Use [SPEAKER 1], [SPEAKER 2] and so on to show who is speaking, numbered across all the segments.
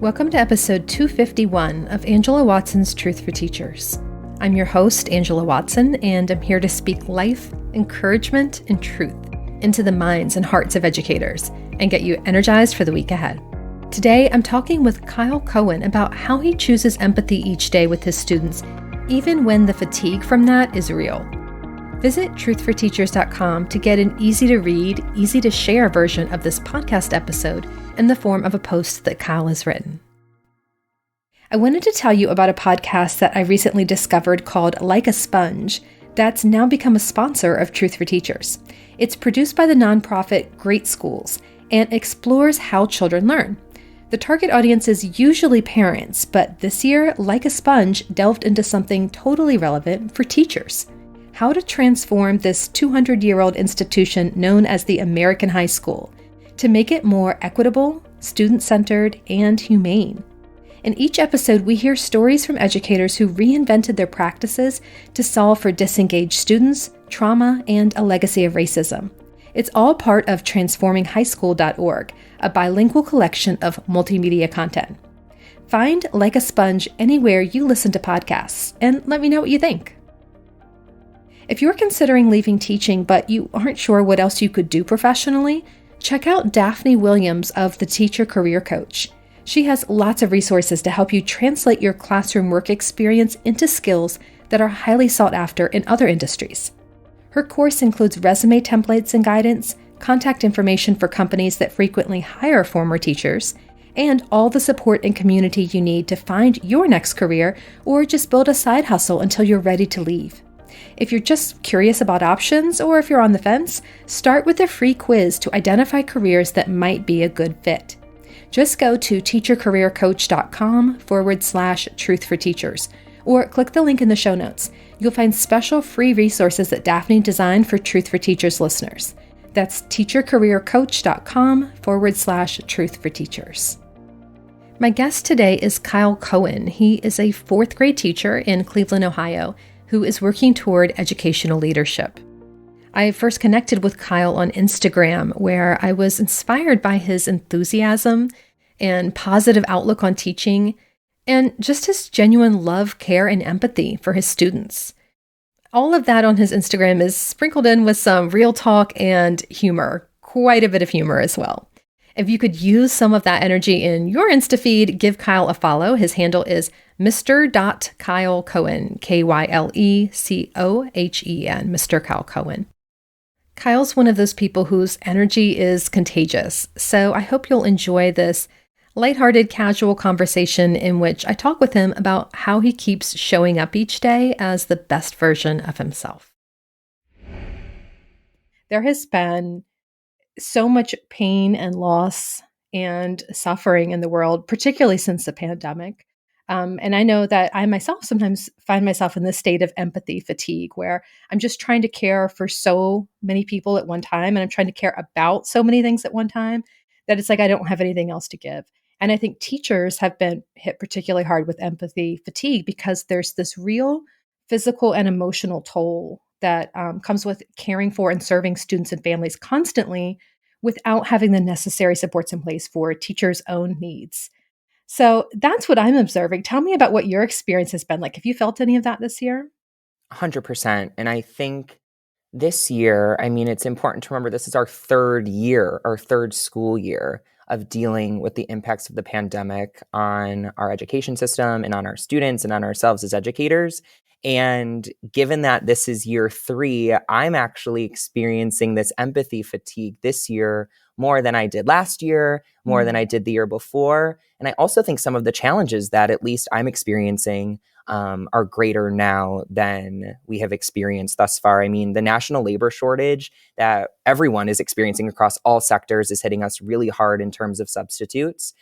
[SPEAKER 1] Welcome to episode 251 of Angela Watson's Truth for Teachers. I'm your host, Angela Watson, and I'm here to speak life, encouragement, and truth into the minds and hearts of educators and get you energized for the week ahead. Today, I'm talking with Kyle Cohen about how he chooses empathy each day with his students, even when the fatigue from that is real. Visit truthforteachers.com to get an easy-to-read, easy-to-share version of this podcast episode in the form of a post that Kyle has written. I wanted to tell you about a podcast that I recently discovered called Like a Sponge that's now become a sponsor of Truth for Teachers. It's produced by the nonprofit Great Schools and explores how children learn. The target audience is usually parents, but this year, Like a Sponge delved into something totally relevant for teachers: how to transform this 200-year-old institution known as the American high school to make it more equitable, student-centered, and humane. In each episode, we hear stories from educators who reinvented their practices to solve for disengaged students, trauma, and a legacy of racism. It's all part of transforminghighschool.org, a bilingual collection of multimedia content. Find Like a Sponge anywhere you listen to podcasts, and let me know what you think. If you're considering leaving teaching but you aren't sure what else you could do professionally, check out Daphne Williams of The Teacher Career Coach. She has lots of resources to help you translate your classroom work experience into skills that are highly sought after in other industries. Her course includes resume templates and guidance, contact information for companies that frequently hire former teachers, and all the support and community you need to find your next career or just build a side hustle until you're ready to leave. If you're just curious about options, or if you're on the fence, start with a free quiz to identify careers that might be a good fit. Just go to teachercareercoach.com/truth for teachers, or click the link in the show notes. You'll find special free resources that Daphne designed for Truth for Teachers listeners. That's teachercareercoach.com/truth for teachers. My guest today is Kyle Cohen. He is a fourth grade teacher in Cleveland, Ohio, who is working toward educational leadership. I first connected with Kyle on Instagram, where I was inspired by his enthusiasm and positive outlook on teaching, and just his genuine love, care, and empathy for his students. All of that on his Instagram is sprinkled in with some real talk and humor, quite a bit of humor as well. If you could use some of that energy in your Insta feed, give Kyle a follow. His handle is Mr. Cohen, Kylecohen, Mr. Kyle Cohen. Kyle's one of those people whose energy is contagious, so I hope you'll enjoy this lighthearted, casual conversation in which I talk with him about how he keeps showing up each day as the best version of himself. There has been so much pain and loss and suffering in the world, particularly since the pandemic. And I know that I myself sometimes find myself in this state of empathy fatigue, where I'm just trying to care for so many people at one time, and I'm trying to care about so many things at one time that it's like I don't have anything else to give. And I think teachers have been hit particularly hard with empathy fatigue because there's this real physical and emotional toll that comes with caring for and serving students and families constantly without having the necessary supports in place for teachers' own needs. So that's what I'm observing. Tell me about what your experience has been like. Have you felt any of that this year?
[SPEAKER 2] 100%. And I think this year, it's important to remember this is our third year, our third school year of dealing with the impacts of the pandemic on our education system and on our students and on ourselves as educators. And given that this is year 3, I'm actually experiencing this empathy fatigue this year more than I did last year, more than I did the year before. And I also think some of the challenges that at least I'm experiencing are greater now than we have experienced thus far. The national labor shortage that everyone is experiencing across all sectors is hitting us really hard in terms of substitutes.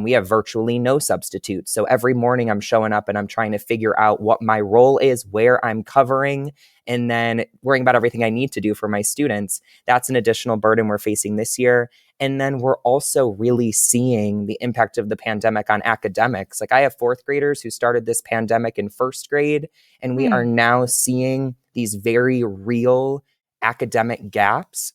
[SPEAKER 2] We have virtually no substitutes. So every morning I'm showing up and I'm trying to figure out what my role is, where I'm covering, and then worrying about everything I need to do for my students. That's an additional burden we're facing this year. And then we're also really seeing the impact of the pandemic on academics. Like I have fourth graders who started this pandemic in first grade, and we are now seeing these very real academic gaps.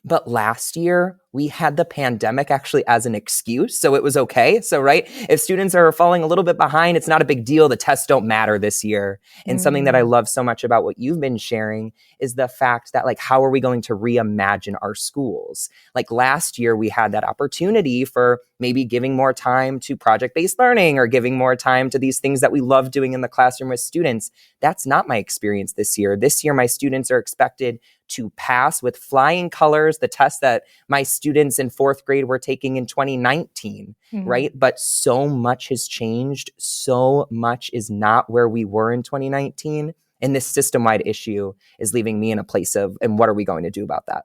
[SPEAKER 2] But last year we had the pandemic actually as an excuse. So it was okay. So, right, if students are falling a little bit behind, it's not a big deal. The tests don't matter this year. And something that I love so much about what you've been sharing is the fact that, like, how are we going to reimagine our schools? Like last year, we had that opportunity for maybe giving more time to project-based learning or giving more time to these things that we love doing in the classroom with students. That's not my experience this year. This year, my students are expected to pass with flying colors the test that my students in fourth grade were taking in 2019, right? But so much has changed. So much is not where we were in 2019. And this system-wide issue is leaving me in a place of, and what are we going to do about that?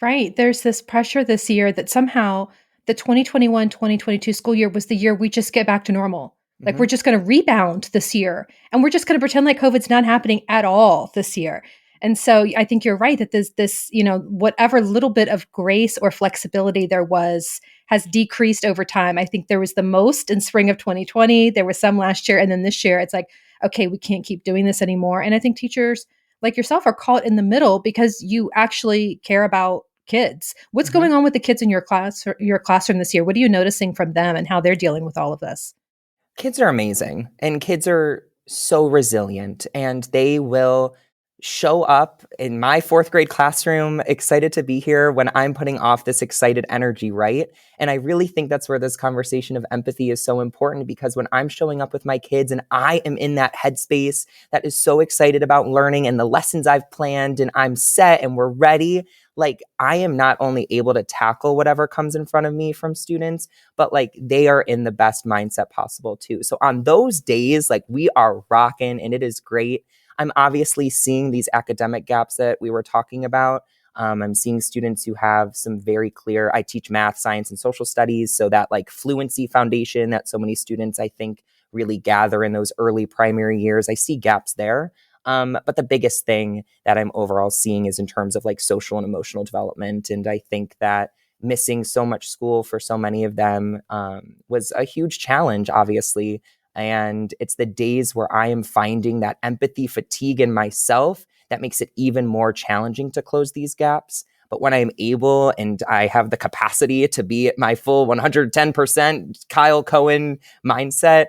[SPEAKER 1] Right. There's this pressure this year that somehow the 2021-2022 school year was the year we just get back to normal. Like we're just going to rebound this year and we're just going to pretend like COVID's not happening at all this year. And so I think you're right that this, whatever little bit of grace or flexibility there was has decreased over time. I think there was the most in spring of 2020. There was some last year. And then this year it's like, okay, we can't keep doing this anymore. And I think teachers like yourself are caught in the middle because you actually care about kids. What's going on with the kids in your classroom this year? What are you noticing from them and how they're dealing with all of this?
[SPEAKER 2] Kids are amazing, and kids are so resilient, and they will show up in my fourth grade classroom excited to be here when I'm putting off this excited energy, right? And I really think that's where this conversation of empathy is so important, because when I'm showing up with my kids and I am in that headspace that is so excited about learning and the lessons I've planned and I'm set and we're ready, like I am not only able to tackle whatever comes in front of me from students, but like they are in the best mindset possible too. So on those days, like we are rocking and it is great. I'm obviously seeing these academic gaps that we were talking about. I'm seeing students who have some very clear, I teach math, science, and social studies. So that like fluency foundation that so many students, I think, really gather in those early primary years. I see gaps there. But the biggest thing that I'm overall seeing is in terms of like social and emotional development. And I think that missing so much school for so many of them was a huge challenge, obviously. And it's the days where I am finding that empathy fatigue in myself that makes it even more challenging to close these gaps. But when I'm able and I have the capacity to be at my full 110% Kyle Cohen mindset,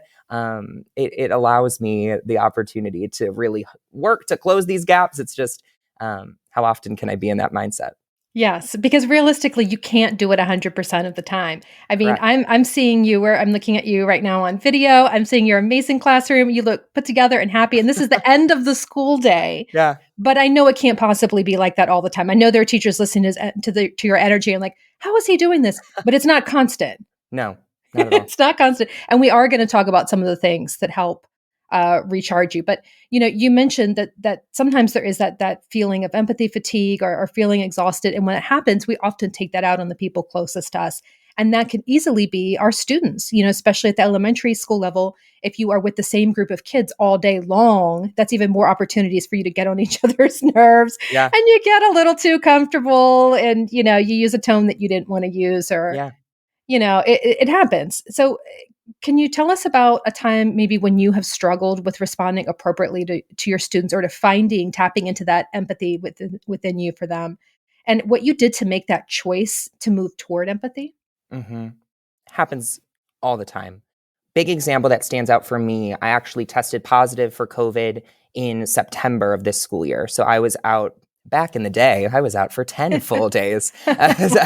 [SPEAKER 2] it allows me the opportunity to really work to close these gaps. It's just how often can I be in that mindset?
[SPEAKER 1] Yes, because realistically, you can't do it 100% of the time. I mean,
[SPEAKER 2] Correct.
[SPEAKER 1] I'm seeing you where I'm looking at you right now on video. I'm seeing your amazing classroom. You look put together and happy, and this is the end of the school day.
[SPEAKER 2] Yeah.
[SPEAKER 1] But I know it can't possibly be like that all the time. I know there are teachers listening to your energy and like, how is he doing this? But it's not constant.
[SPEAKER 2] No, not at all.
[SPEAKER 1] It's not constant. And we are going to talk about some of the things that help recharge you. But you mentioned that sometimes there is that feeling of empathy fatigue or feeling exhausted. And when it happens, we often take that out on the people closest to us. And that can easily be our students, especially at the elementary school level. If you are with the same group of kids all day long, that's even more opportunities for you to get on each other's nerves.
[SPEAKER 2] Yeah.
[SPEAKER 1] And you get a little too comfortable and, you use a tone that you didn't want to use or,
[SPEAKER 2] Yeah.
[SPEAKER 1] it happens. So can you tell us about a time maybe when you have struggled with responding appropriately to your students or to tapping into that empathy within you for them and what you did to make that choice to move toward empathy?
[SPEAKER 2] Mm-hmm. Happens all the time. Big example that stands out for me, I actually tested positive for COVID in September of this school year. So I was out back in the day. I was out for 10 full days. I was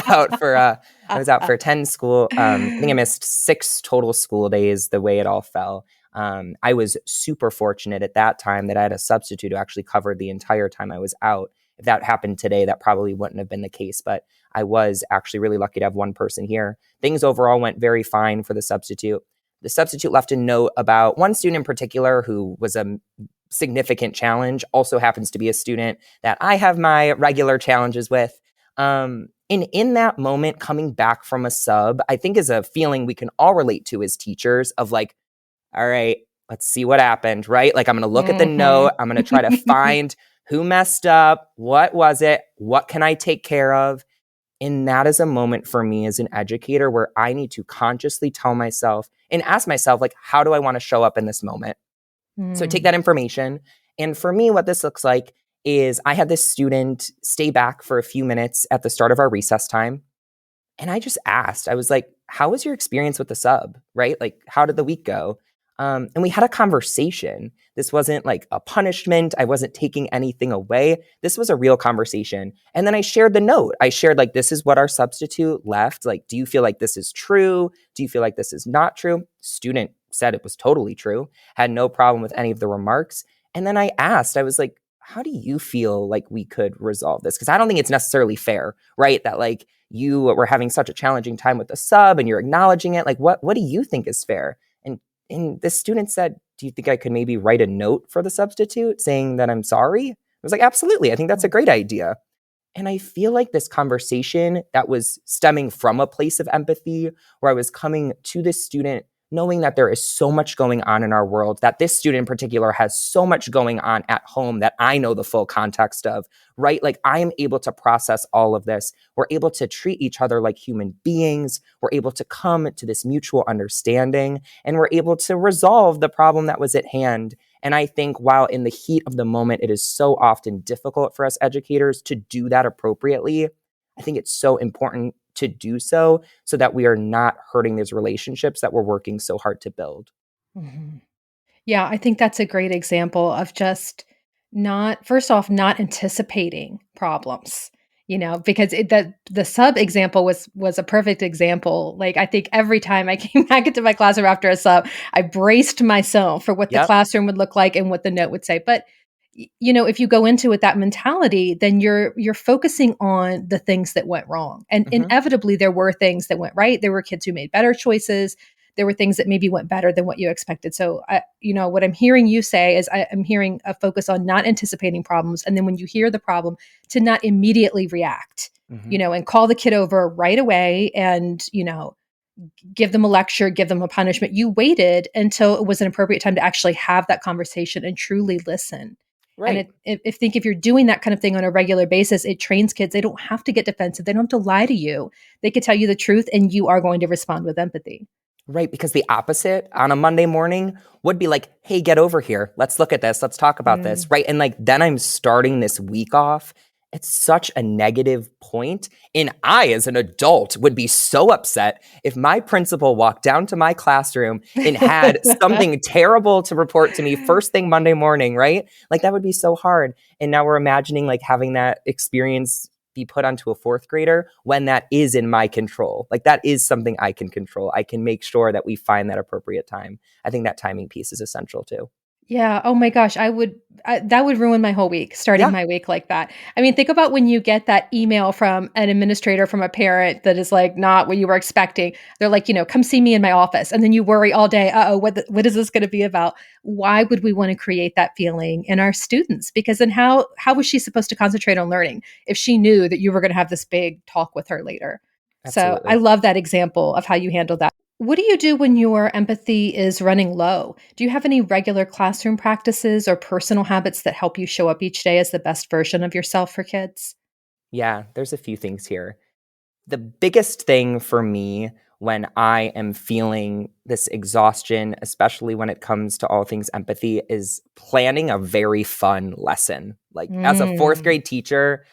[SPEAKER 2] out for 10 school. I think I missed 6 total school days the way it all fell. I was super fortunate at that time that I had a substitute who actually covered the entire time I was out. If that happened today, that probably wouldn't have been the case, but I was actually really lucky to have one person here. Things overall went very fine for the substitute. The substitute left a note about one student in particular who was a significant challenge, also happens to be a student that I have my regular challenges with. And in that moment, coming back from a sub, I think is a feeling we can all relate to as teachers of like, all right, let's see what happened, right? Like I'm going to look at the note. I'm going to try to find who messed up. What was it? What can I take care of? And that is a moment for me as an educator where I need to consciously tell myself and ask myself, like, how do I want to show up in this moment? So take that information. And for me, what this looks like is I had this student stay back for a few minutes at the start of our recess time. And I just asked, I was like, how was your experience with the sub? Right? Like, how did the week go? And we had a conversation. This wasn't like a punishment. I wasn't taking anything away. This was a real conversation. And then I shared the note. I shared, like, this is what our substitute left. Like, do you feel like this is true? Do you feel like this is not true? Student said it was totally true, had no problem with any of the remarks. And then I asked, I was like, how do you feel like we could resolve this? Because I don't think it's necessarily fair, right? That like you were having such a challenging time with the sub and you're acknowledging it. Like, what do you think is fair? And this student said, do you think I could maybe write a note for the substitute saying that I'm sorry? I was like, absolutely. I think that's a great idea. And I feel like this conversation that was stemming from a place of empathy, where I was coming to this student knowing that there is so much going on in our world, that this student in particular has so much going on at home that I know the full context of, right? Like, I am able to process all of this. We're able to treat each other like human beings. We're able to come to this mutual understanding, and we're able to resolve the problem that was at hand. And I think while in the heat of the moment, it is so often difficult for us educators to do that appropriately, I think it's so important to do so that we are not hurting these relationships that we're working so hard to build.
[SPEAKER 1] Mhm. Yeah, I think that's a great example of just not, first off, not anticipating problems, because the sub example was a perfect example. Like, I think every time I came back into my classroom after a sub, I braced myself for what the
[SPEAKER 2] Yep.
[SPEAKER 1] classroom would look like and what the note would say. But if you go into it with that mentality, then you're focusing on the things that went wrong. And
[SPEAKER 2] Mm-hmm.
[SPEAKER 1] inevitably there were things that went right. There were kids who made better choices. There were things that maybe went better than what you expected. So what I'm hearing you say is I'm hearing a focus on not anticipating problems. And then when you hear the problem, to not immediately react,
[SPEAKER 2] Mm-hmm.
[SPEAKER 1] and call the kid over right away and, give them a lecture, give them a punishment. You waited until it was an appropriate time to actually have that conversation and truly listen. And
[SPEAKER 2] Right.
[SPEAKER 1] if you're doing that kind of thing on a regular basis, it trains kids. They don't have to get defensive. They don't have to lie to you. They could tell you the truth and you are going to respond with empathy.
[SPEAKER 2] Right, because the opposite on a Monday morning would be like, hey, get over here. Let's look at this. Let's talk about this, right? And like, then I'm starting this week off. It's such a negative point. And I, as an adult, would be so upset if my principal walked down to my classroom and had something terrible to report to me first thing Monday morning, right? Like, that would be so hard. And now we're imagining like having that experience be put onto a fourth grader when that is in my control. Like, that is something I can control. I can make sure that we find that appropriate time. I think that timing piece is essential too.
[SPEAKER 1] Yeah. Oh my gosh. That would ruin my whole week, starting
[SPEAKER 2] Yeah.
[SPEAKER 1] my week like that. I mean, think about when you get that email from an administrator, from a parent that is like not what you were expecting. They're like, come see me in my office. And then you worry all day. Uh-oh, what is this going to be about? Why would we want to create that feeling in our students? Because then how was she supposed to concentrate on learning if she knew that you were going to have this big talk with her later? So I
[SPEAKER 2] Absolutely.
[SPEAKER 1] love that example of how you handled that. What do you do when your empathy is running low? Do you have any regular classroom practices or personal habits that help you show up each day as the best version of yourself for kids?
[SPEAKER 2] Yeah, there's a few things here. The biggest thing for me when I am feeling this exhaustion, especially when it comes to all things empathy, is planning a very fun lesson. Like, as a fourth
[SPEAKER 1] Mm.
[SPEAKER 2] grade teacher,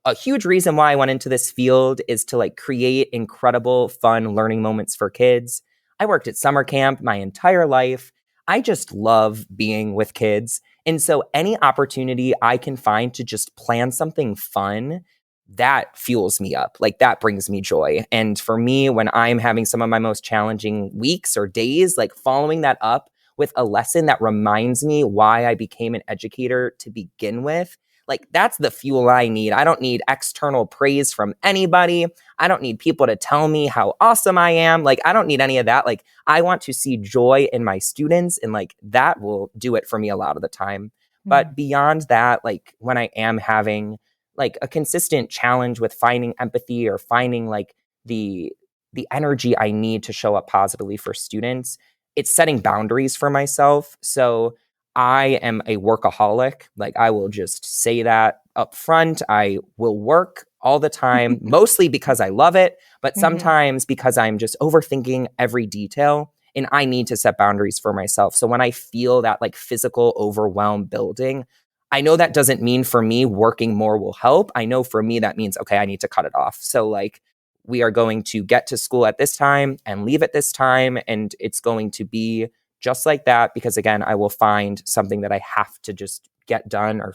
[SPEAKER 2] a huge reason why I went into this field is to like create incredible, fun learning moments for kids. I worked at summer camp my entire life. I just love being with kids. And so any opportunity I can find to just plan something fun, that fuels me up. Like, that brings me joy. And for me, when I'm having some of my most challenging weeks or days, like following that up with a lesson that reminds me why I became an educator to begin with, like, that's the fuel I need. I don't need external praise from anybody. I don't need people to tell me how awesome I am. Like, I don't need any of that. Like, I want to see joy in my students, and like, that will do it for me a lot of the time. But
[SPEAKER 1] Mm.
[SPEAKER 2] beyond that, like, when I am having like a consistent challenge with finding empathy or finding like the the energy I need to show up positively for students, it's setting boundaries for myself. So I am a workaholic. Like, I will just say that up front. I will work all the time, mostly because I love it, but
[SPEAKER 1] Mhm.
[SPEAKER 2] sometimes because I'm just overthinking every detail, and I need to set boundaries for myself. So when I feel that like physical overwhelm building, I know that doesn't mean for me working more will help. I know for me that means, okay, I need to cut it off. So like, we are going to get to school at this time and leave at this time. And it's going to be just like that, because again, I will find something that I have to just get done or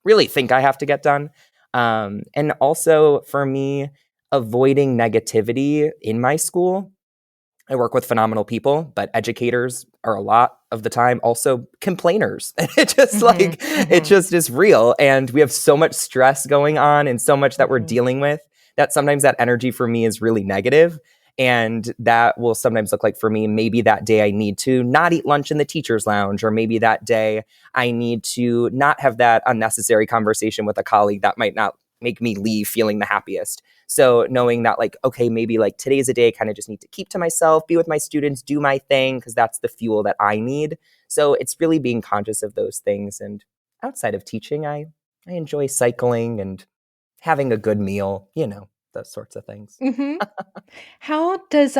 [SPEAKER 2] really think I have to get done. And also for me, avoiding negativity in my school. I work with phenomenal people, but educators are a lot of the time also complainers. It just it just is real. And we have so much stress going on and so much that we're dealing with that sometimes that energy for me is really negative. And that will sometimes look like for me, maybe that day I need to not eat lunch in the teacher's lounge, or maybe that day I need to not have that unnecessary conversation with a colleague that might not make me leave feeling the happiest. So knowing that like, okay, maybe like today's a day I kind of just need to keep to myself, be with my students, do my thing, because that's the fuel that I need. So it's really being conscious of those things. And outside of teaching, I enjoy cycling and having a good meal, those sorts of things.
[SPEAKER 1] How does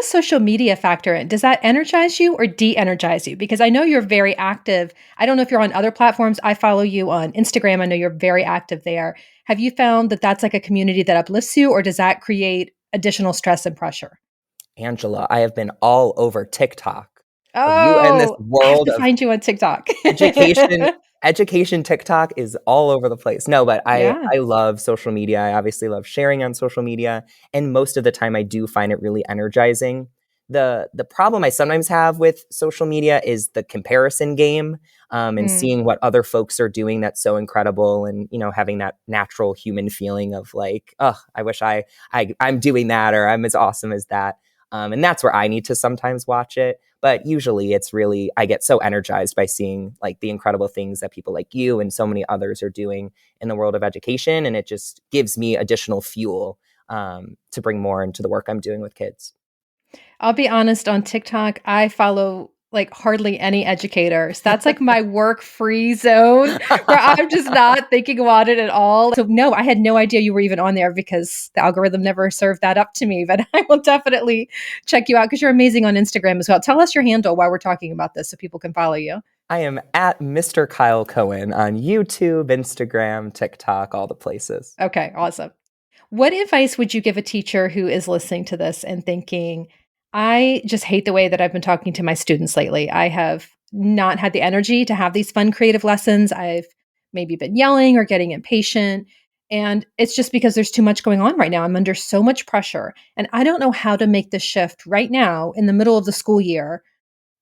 [SPEAKER 1] social media factor in? Does that energize you or de-energize you? Because I know you're very active. I don't know if you're on other platforms. I follow you on Instagram. I know you're very active there. Have you found that that's like a community that uplifts you, or does that create additional stress and pressure?
[SPEAKER 2] Angela, I have been all over TikTok. Are you in this
[SPEAKER 1] Oh, I have
[SPEAKER 2] world
[SPEAKER 1] to
[SPEAKER 2] of
[SPEAKER 1] find you on TikTok.
[SPEAKER 2] education? Education TikTok is all over the place. No, but
[SPEAKER 1] Yeah.
[SPEAKER 2] I love social media. I obviously love sharing on social media, and most of the time I do find it really energizing. The problem I sometimes have with social media is the comparison game, and
[SPEAKER 1] Mm.
[SPEAKER 2] seeing what other folks are doing that's so incredible, and having that natural human feeling of like, oh, I wish I'm doing that, or I'm as awesome as that. And that's where I need to sometimes watch it. But usually it's really, I get so energized by seeing like the incredible things that people like you and so many others are doing in the world of education. And it just gives me additional fuel to bring more into the work I'm doing with kids.
[SPEAKER 1] I'll be honest, on TikTok, I follow like hardly any educators. That's like my work free zone where I'm just not thinking about it at all. So no, I had no idea you were even on there because the algorithm never served that up to me, but I will definitely check you out because you're amazing on Instagram as well. Tell us your handle while we're talking about this so people can follow you.
[SPEAKER 2] I am at Mr. Kyle Cohen on YouTube, Instagram, TikTok, all the places.
[SPEAKER 1] Okay, awesome. What advice would you give a teacher who is listening to this and thinking, I just hate the way that I've been talking to my students lately? I have not had the energy to have these fun, creative lessons. I've maybe been yelling or getting impatient. And it's just because there's too much going on right now. I'm under so much pressure. And I don't know how to make the shift right now in the middle of the school year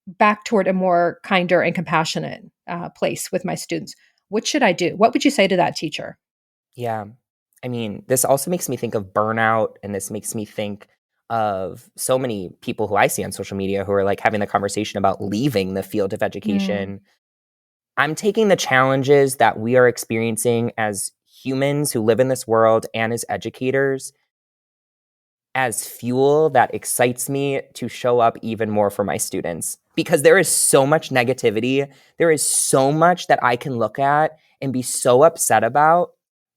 [SPEAKER 1] back toward a more kinder and compassionate place with my students. What should I do? What would you say to that teacher?
[SPEAKER 2] Yeah. I mean, this also makes me think of burnout, and this makes me think of so many people who I see on social media who are like having the conversation about leaving the field of
[SPEAKER 1] Mm,
[SPEAKER 2] education. I'm taking the challenges that we are experiencing as humans who live in this world and as educators as fuel that excites me to show up even more for my students, because there is so much negativity. There is so much that I can look at and be so upset about,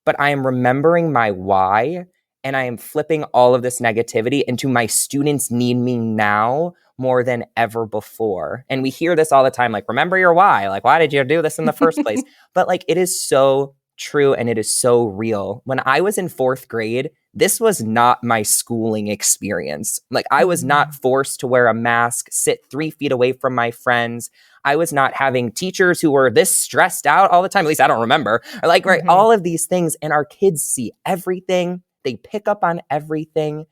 [SPEAKER 2] but I am remembering my why, and I am flipping all of this negativity into my students need me now more than ever before. And we hear this all the time, like, remember your why. Like, why did you do this in the first place? But like, it is so true and it is so real. When I was in fourth grade, this was not my schooling experience. Like, I was not
[SPEAKER 1] mm,
[SPEAKER 2] forced to wear a mask, sit 3 feet away from my friends. I was not having teachers who were this stressed out all the time. At least I don't remember. Or like, right,
[SPEAKER 1] mhm.
[SPEAKER 2] all of these things. And our kids see everything. They pick up on everything.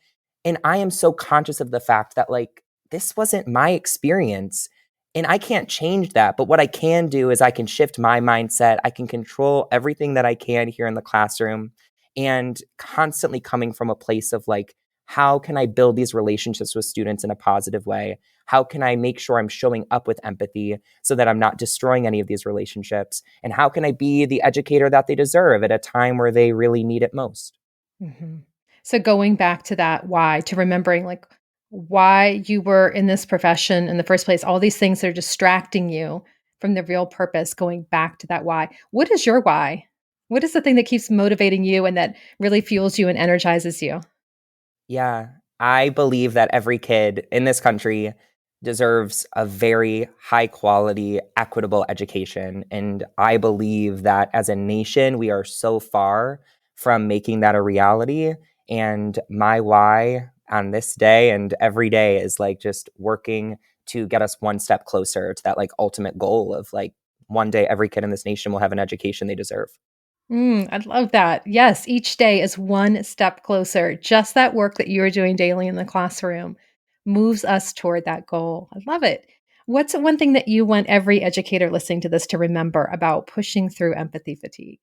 [SPEAKER 2] And I am so conscious of the fact that like, this wasn't my experience. And I can't change that. But what I can do is I can shift my mindset. I can control everything that I can here in the classroom, and constantly coming from a place of like, how can I build these relationships with students in a positive way? How can I make sure I'm showing up with empathy so that I'm not destroying any of these relationships? And how can I be the educator that they deserve at a time where they really need it most?
[SPEAKER 1] Mhm. So going back to that why, to remembering like why you were in this profession in the first place, all these things that are distracting you from the real purpose, going back to that why. What is your why? What is the thing that keeps motivating you and that really fuels you and energizes you?
[SPEAKER 2] Yeah, I believe that every kid in this country deserves a very high quality, equitable education. And I believe that as a nation, we are so far from making that a reality. And my why on this day and every day is like just working to get us one step closer to that like ultimate goal of like one day every kid in this nation will have an education they deserve.
[SPEAKER 1] I love that. Yes, each day is one step closer. Just that work that you are doing daily in the classroom moves us toward that goal. I love it. What's one thing that you want every educator listening to this to remember about pushing through empathy fatigue?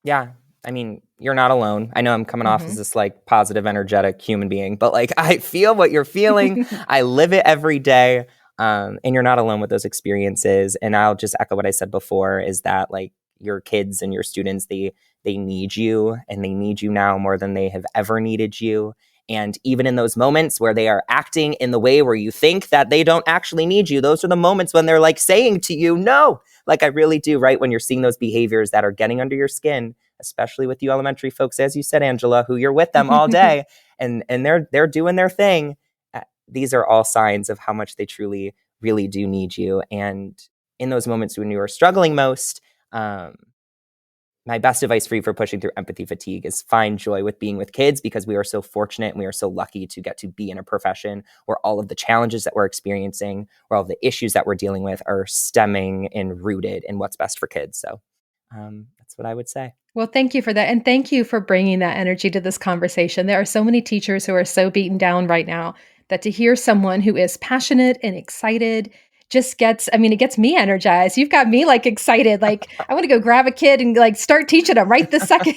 [SPEAKER 2] Yeah. I mean, you're not alone. I know I'm coming off as
[SPEAKER 1] Mhm.
[SPEAKER 2] this like positive, energetic human being, but like I feel what you're feeling. I live it every day. And you're not alone with those experiences. And I'll just echo what I said before is that like your kids and your students, they need you and they need you now more than they have ever needed you. And even in those moments where they are acting in the way where you think that they don't actually need you, those are the moments when they're like saying to you, no, like I really do, right? When you're seeing those behaviors that are getting under your skin, especially with you elementary folks, as you said, Angela, who you're with them all day and they're doing their thing. These are all signs of how much they truly, really do need you. And in those moments when you are struggling most, my best advice for you for pushing through empathy fatigue is find joy with being with kids because we are so fortunate and we are so lucky to get to be in a profession where all of the challenges that we're experiencing, where all of the issues that we're dealing with are stemming and rooted in what's best for kids. So that's what I would say.
[SPEAKER 1] Well, thank you for that. And thank you for bringing that energy to this conversation. There are so many teachers who are so beaten down right now that to hear someone who is passionate and excited just gets, I mean, it gets me energized. You've got me like excited. Like, I want to go grab a kid and like start teaching them right this second.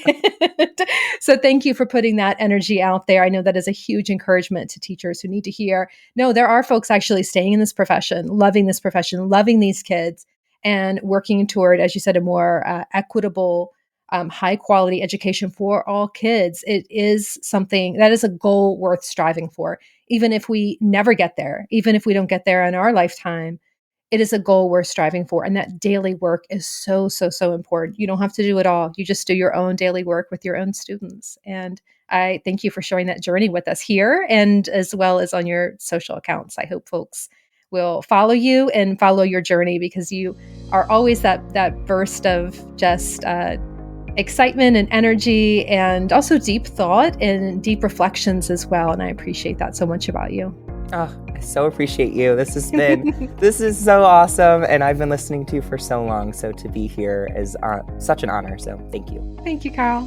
[SPEAKER 1] So thank you for putting that energy out there. I know that is a huge encouragement to teachers who need to hear, no, there are folks actually staying in this profession, loving these kids, and working toward, as you said, a more equitable high quality education for all kids. It is something that is a goal worth striving for. Even if we never get there, even if we don't get there in our lifetime, it is a goal worth striving for. And that daily work is so, so, so important. You don't have to do it all. You just do your own daily work with your own students. And I thank you for sharing that journey with us here and as well as on your social accounts. I hope folks will follow you and follow your journey because you are always that burst of just excitement and energy and also deep thought and deep reflections as well. And I appreciate that so much about you.
[SPEAKER 2] Oh, I so appreciate you. This is so awesome. And I've been listening to you for so long. So to be here is such an honor. So thank you.
[SPEAKER 1] Thank you, Kyle.